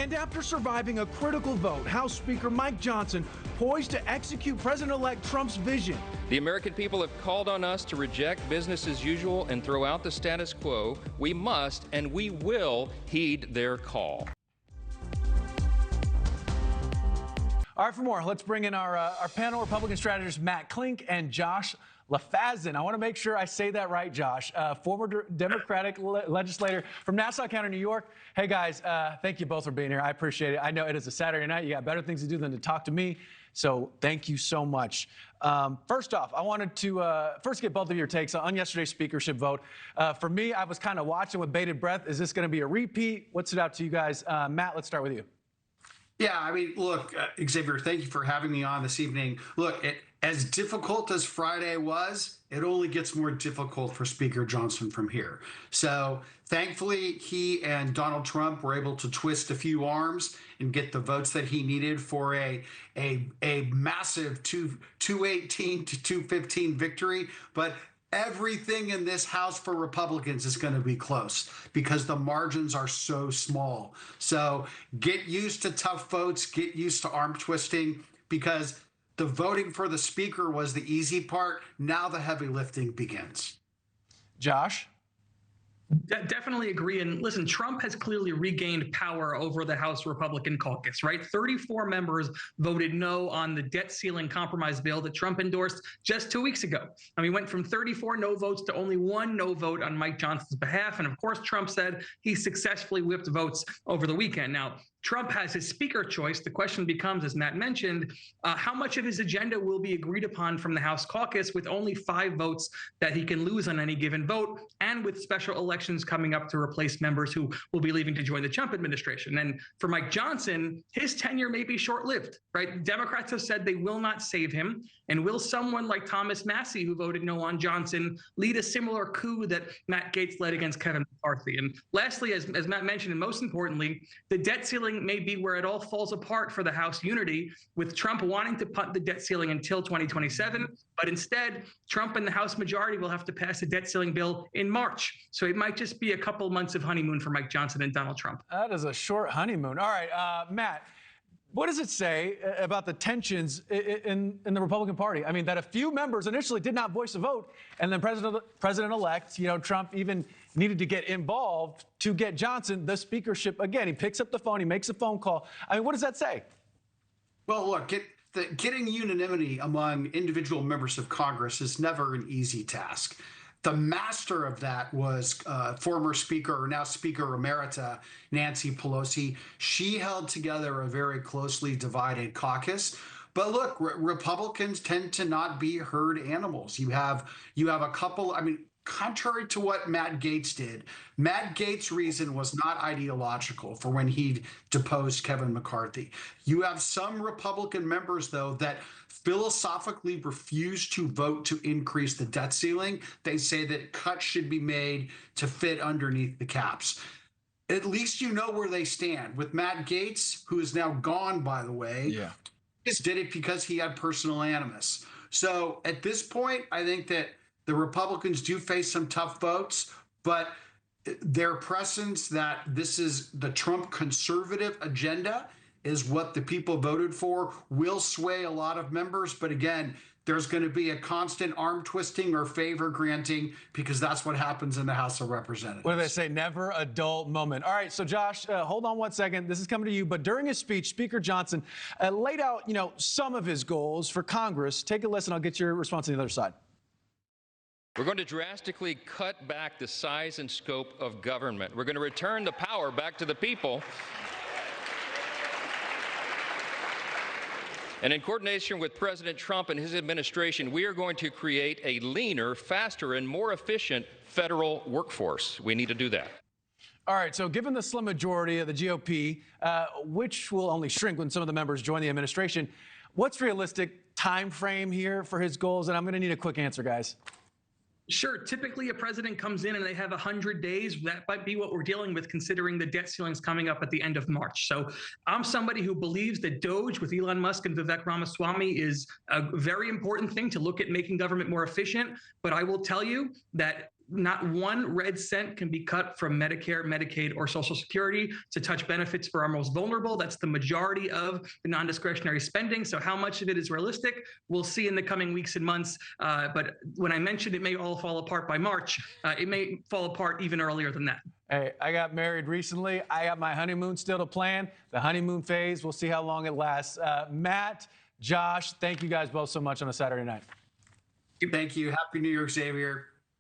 And after surviving a critical vote, House Speaker Mike Johnson poised to execute President-elect Trump's vision. The American people have called on us to reject business as usual and throw out the status quo. We must and we will heed their call. All right, for more, let's bring in our panel Republican strategist Matt Klink and Josh LaFazan. I want to make sure I say that right, Josh. Former Democratic legislator from Nassau County, New York. Hey, guys, thank you both for being here. I appreciate it. I know it is a Saturday night. You got better things to do than to talk to me. So thank you so much. First off, I wanted to first get both of your takes on yesterday's speakership vote. For me, I was kind of watching with bated breath. Is this going to be a repeat? What stood out to you guys? Matt, let's start with you. Yeah, I mean, look, Xavier, thank you for having me on this evening. Look, as difficult as Friday was, it only gets more difficult for Speaker Johnson from here. So thankfully, he and Donald Trump were able to twist a few arms and get the votes that he needed for a massive 218 to 215 victory. But everything in this House for Republicans is going to be close because the margins are so small. So get used to tough votes, get used to arm twisting, because the voting for the speaker was the easy part. Now the heavy lifting begins. Josh? Definitely agree. And listen, Trump has clearly regained power over the House Republican caucus, right? 34 members voted no on the debt ceiling compromise bill that Trump endorsed just 2 weeks ago. And we went from 34 no votes to only 1 no vote on Mike Johnson's behalf. And of course, Trump said he successfully whipped votes over the weekend. Now, Trump has his speaker choice. The question becomes, as Matt mentioned, how much of his agenda will be agreed upon from the House caucus with only 5 votes that he can lose on any given vote, and with special elections coming up to replace members who will be leaving to join the Trump administration. And for Mike Johnson, his tenure may be short-lived, right? Democrats have said they will not save him. And will someone like Thomas Massie, who voted no on Johnson, lead a similar coup that Matt Gaetz led against Kevin McCarthy? And lastly, as Matt mentioned, and most importantly, the debt ceiling may be where it all falls apart for the House unity, with Trump wanting to punt the debt ceiling until 2027. But instead, Trump and the House majority will have to pass a debt ceiling bill in March. So it might just be a couple months of honeymoon for Mike Johnson and Donald Trump. That is a short honeymoon. All right, Matt, what does it say about the tensions in the Republican Party? I mean, that a few members initially did not voice a vote, and then President-elect, Trump even needed to get involved to get Johnson the speakership again. He picks up the phone, he makes a phone call. I mean, what does that say? Well, look, getting unanimity among individual members of Congress is never an easy task. The master of that was former Speaker, or now Speaker Emerita, Nancy Pelosi. She held together a very closely divided caucus. But look, Republicans tend to not be herd animals. You have a couple, I mean, contrary to what Matt Gaetz did, Matt Gaetz' reason was not ideological for when he deposed Kevin McCarthy. You have some Republican members, though, that philosophically refuse to vote to increase the debt ceiling. They say that cuts should be made to fit underneath the caps. At least you know where they stand. With Matt Gaetz, who is now gone, by the way, just did it because he had personal animus. So at this point, I think that the Republicans do face some tough votes, but their presence that this is the Trump conservative agenda is what the people voted for will sway a lot of members. But again, there's going to be a constant arm twisting or favor granting, because that's what happens in the House of Representatives. What do they say? Never a dull moment. All right, so Josh, hold on one second. This is coming to you. But during his speech, Speaker Johnson laid out, some of his goals for Congress. Take a listen. I'll get your response on the other side. We're going to drastically cut back the size and scope of government. We're going to return the power back to the people. And in coordination with President Trump and his administration, we are going to create a leaner, faster, and more efficient federal workforce. We need to do that. All right, so given the slim majority of the GOP, which will only shrink when some of the members join the administration, what's realistic time frame here for his goals? And I'm going to need a quick answer, guys. Sure. Typically, a president comes in and they have 100 days. That might be what we're dealing with, considering the debt ceiling's coming up at the end of March. So I'm somebody who believes that DOGE with Elon Musk and Vivek Ramaswamy is a very important thing to look at making government more efficient. But I will tell you that not one red cent can be cut from Medicare, Medicaid, or Social Security to touch benefits for our most vulnerable. That's the majority of the non-discretionary spending. So how much of it is realistic, we'll see in the coming weeks and months. But when I mentioned it may all fall apart by March, it may fall apart even earlier than that. Hey, I got married recently. I got my honeymoon still to plan. The honeymoon phase, we'll see how long it lasts. Matt, Josh, thank you guys both so much on a Saturday night. Thank you. Happy New Year, Xavier.